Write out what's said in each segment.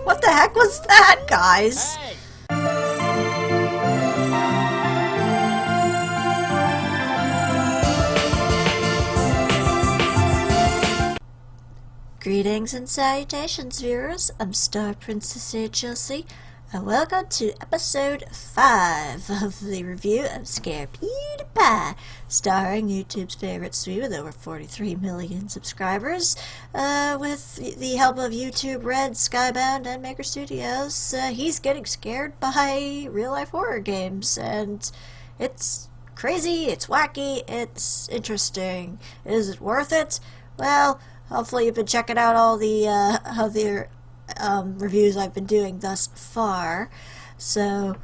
What the heck was that, guys? Hey! Greetings and salutations, viewers. I'm StarPrincessHLC, and welcome to episode 5 of the review of Pewdiepie, starring YouTube's favorite sweet with over 43 million subscribers, with the help of YouTube Red, Skybound, and Maker Studios. He's getting scared by real-life horror games, and it's crazy, it's wacky, it's interesting. Is it worth it? Well, hopefully you've been checking out all the other reviews I've been doing thus far. So,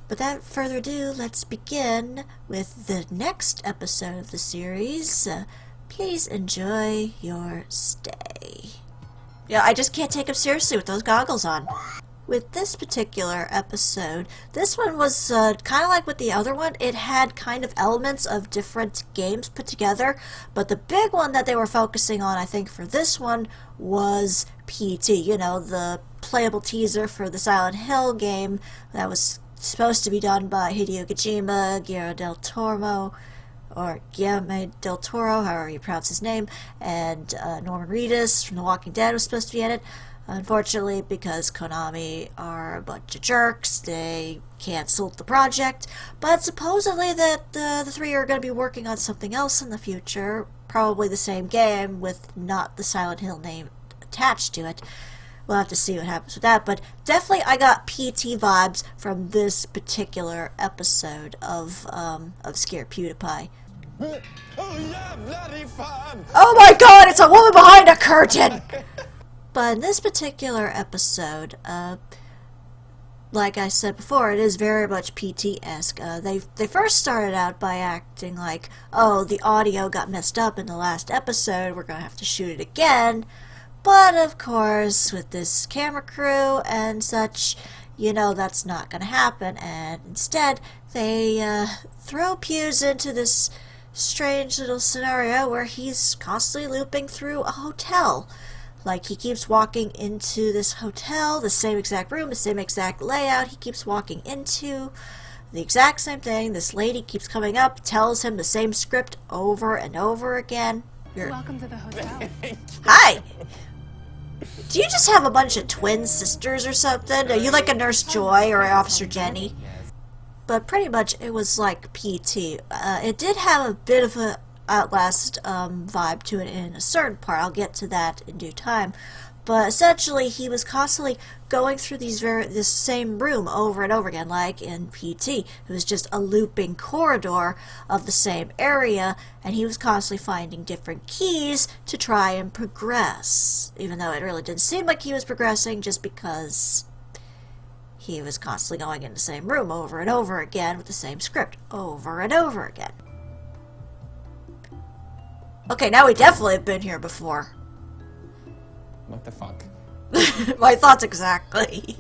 without further ado, let's begin with the next episode of the series. Please enjoy your stay. Yeah, I just can't take him seriously with those goggles on. With this particular episode, this one was kind of like with the other one. It had kind of elements of different games put together, but the big one that they were focusing on, I think, for this one was PT. You know, the playable teaser for the Silent Hill game that was supposed to be done by Hideo Kojima, Guillermo del Toro, or Guillermo del Toro, however you pronounce his name, and Norman Reedus from The Walking Dead was supposed to be in it. Unfortunately, because Konami are a bunch of jerks, they canceled the project, but supposedly that the three are going to be working on something else in the future, probably the same game with not the Silent Hill name attached to it. We'll have to see what happens with that, but definitely I got PT vibes from this particular episode of Scare Pewdiepie. Oh yeah, bloody fun! Oh my god, it's a woman behind a curtain! But in this particular episode, like I said before, it is very much PT-esque. They first started out by acting like, oh, the audio got messed up in the last episode, we're going to have to shoot it again. But of course, with this camera crew and such, you know that's not going to happen. And instead, they throw Pews into this strange little scenario where he's constantly looping through a hotel. Like, he keeps walking into this hotel, the same exact room, the same exact layout he keeps walking into, the exact same thing. This lady keeps coming up, tells him the same script over and over again. Welcome to the hotel. Hi! Do you just have a bunch of twin sisters or something? Are you like a Nurse Joy or Officer Jenny? But pretty much it was like PT. It did have a bit of a Outlast vibe to it in a certain part. I'll get to that in due time. But essentially, he was constantly going through this same room over and over again, like in PT. It was just a looping corridor of the same area, and he was constantly finding different keys to try and progress. Even though it really didn't seem like he was progressing, just because he was constantly going in the same room over and over again with the same script over and over again. Okay, now we definitely have been here before. What the fuck? My thoughts exactly.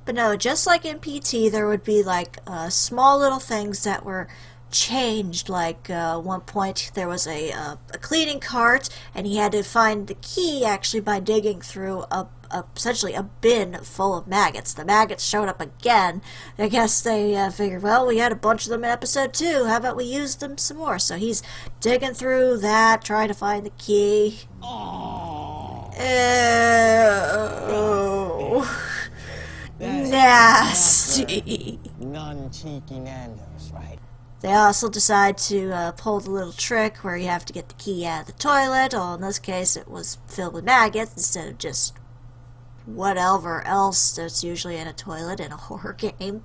But no, just like in PT, there would be like small little things that were changed. Like one point there was a cleaning cart, and he had to find the key actually by digging through essentially a bin full of maggots. The maggots showed up again. I guess they figured, well, we had a bunch of them in episode 2. How about we use them some more? So he's digging through that, trying to find the key. Oh, Ew. Nasty. non-cheeky Nando's, right? They also decide to pull the little trick where you have to get the key out of the toilet. Well, in this case, it was filled with maggots instead of just whatever else that's usually in a toilet in a horror game.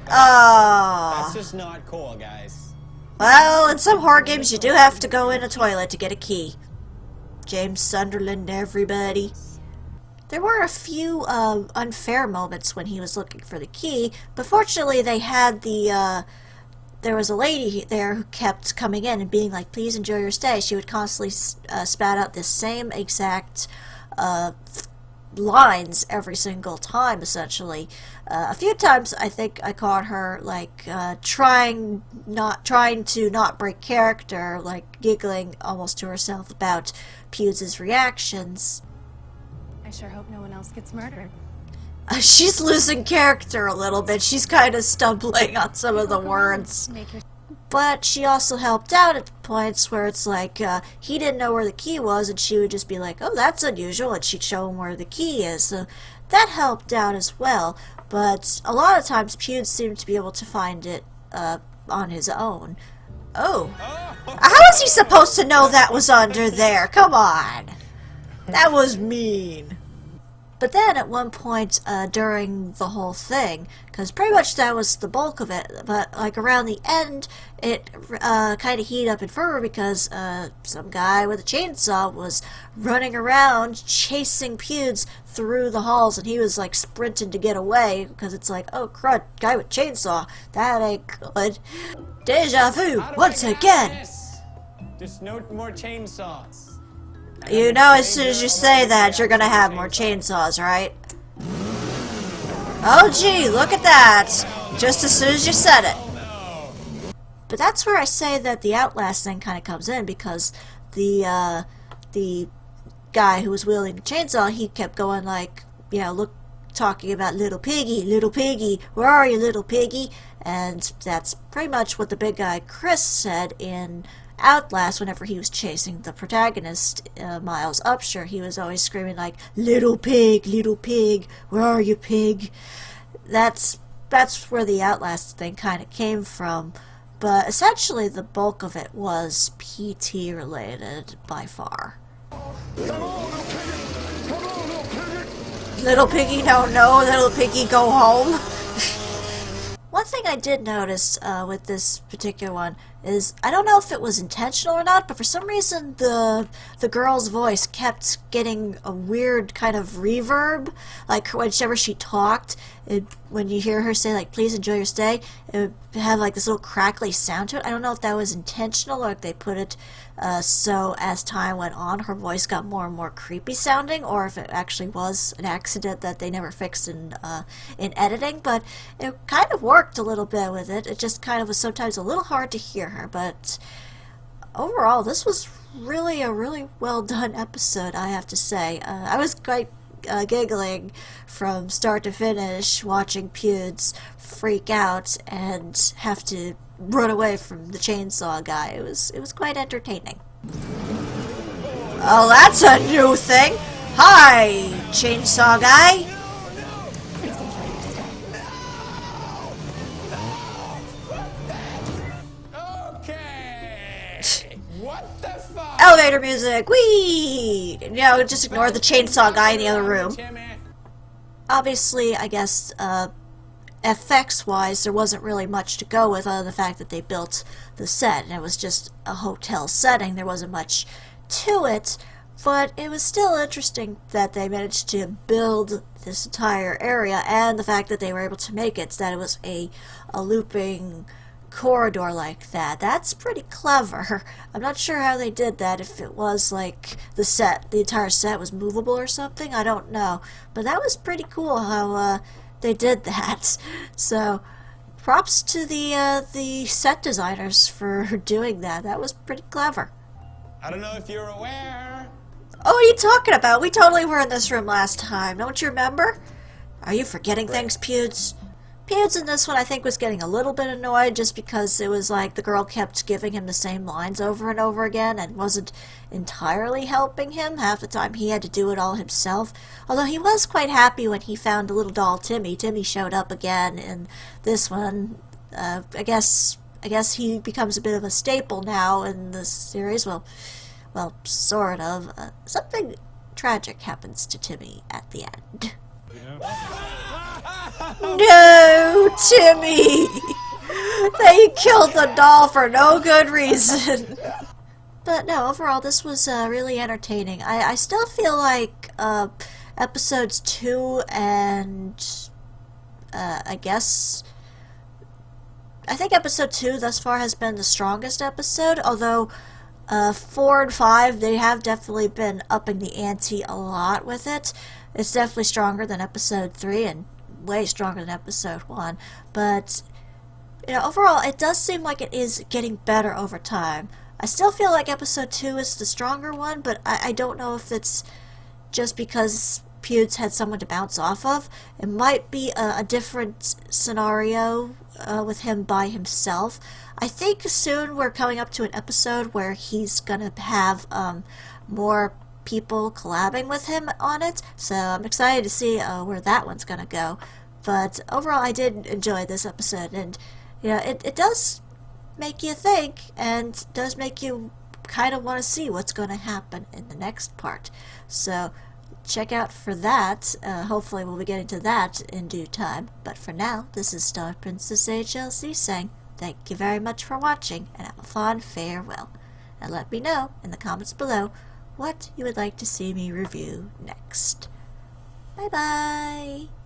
Oh. That's just not cool, guys. Well, in some horror games you do have to go in a toilet to get a key. James Sunderland, everybody. There were a few unfair moments when he was looking for the key, but fortunately they had there was a lady there who kept coming in and being like, please enjoy your stay. She would constantly spat out this same exact lines every single time, essentially. A few times I think I caught her like trying to not break character, like giggling almost to herself about Pewds' reactions. I sure hope no one else gets murdered. She's losing character a little bit. She's kind of stumbling on some of the words. Make your But she also helped out at the points where it's like, he didn't know where the key was, and she would just be like, oh, that's unusual, and she'd show him where the key is. So that helped out as well. But a lot of times, Pewds seemed to be able to find it on his own. Oh. How was he supposed to know that was under there? Come on. That was mean. But then at one point during the whole thing, because pretty much that was the bulk of it, but like around the end, it kind of heated up in fervor because some guy with a chainsaw was running around chasing Pewds through the halls, and he was like sprinting to get away because it's like, oh crud, guy with chainsaw, that ain't good. Deja vu once again. Just no more chainsaws. You know, as soon as you say that, you're gonna have more chainsaws, right? Oh gee, look at that! Just as soon as you said it. But that's where I say that the Outlast thing kind of comes in, because the guy who was wielding the chainsaw, he kept going like, you know, talking about little piggy, where are you, little piggy? And that's pretty much what the big guy Chris said in Outlast whenever he was chasing the protagonist, Miles Upshur. He was always screaming like, little pig, where are you, pig? That's where the Outlast thing kind of came from. But essentially the bulk of it was PT related by far. Little piggy don't know, little piggy go home. One thing I did notice with this particular one is, I don't know if it was intentional or not, but for some reason the girl's voice kept getting a weird kind of reverb, like whenever she talked. When you hear her say like, please enjoy your stay, it would have like this little crackly sound to it. I don't know if that was intentional or if they put it so as time went on her voice got more and more creepy sounding, or if it actually was an accident that they never fixed in editing. But it kind of worked a little bit with it. It just kind of was sometimes a little hard to hear her. But overall, this was really a really well done episode, I have to say. I was quite giggling from start to finish, watching Pewds freak out and have to run away from the chainsaw guy. It was quite entertaining. Oh, that's a new thing! Hi, chainsaw guy! Okay. What the fuck? Elevator music! Whee! No, just ignore the chainsaw guy in the other room. Obviously, I guess, effects-wise, there wasn't really much to go with other than the fact that they built the set, and it was just a hotel setting. There wasn't much to it, but it was still interesting that they managed to build this entire area, and the fact that they were able to make it so that it was a looping corridor like that. That's pretty clever. I'm not sure how they did that, if it was like the entire set was movable or something, I don't know. But that was pretty cool how they did that. So props to the set designers for doing that. That was pretty clever. I don't know if you're aware. Oh, what are you talking about? We totally were in this room last time. Don't you remember? Are you forgetting things, Pewds? Pewds in this one, I think, was getting a little bit annoyed just because it was like the girl kept giving him the same lines over and over again and wasn't entirely helping him. Half the time he had to do it all himself. Although he was quite happy when he found the little doll Timmy. Timmy showed up again in this one. I guess he becomes a bit of a staple now in this series. Well, sort of. Something tragic happens to Timmy at the end. No, Timmy! They killed the doll for no good reason. But no, overall, this was really entertaining. I still feel like episodes 2 and I think episode 2 thus far has been the strongest episode, although 4 and 5, they have definitely been upping the ante a lot with it. It's definitely stronger than episode 3 and way stronger than episode 1. But, you know, overall, it does seem like it is getting better over time. I still feel like episode 2 is the stronger one, but I don't know if it's just because Pewds had someone to bounce off of. It might be a different scenario with him by himself. I think soon we're coming up to an episode where he's gonna have more people collabing with him on it, so I'm excited to see where that one's gonna go. But overall, I did enjoy this episode, and you know, it does make you think, and does make you kind of want to see what's going to happen in the next part. So check out for that. Hopefully we'll be getting to that in due time. But for now, this is StarPrincessHLC saying thank you very much for watching, and have a fond farewell. And let me know in the comments below what you would like to see me review next. Bye bye!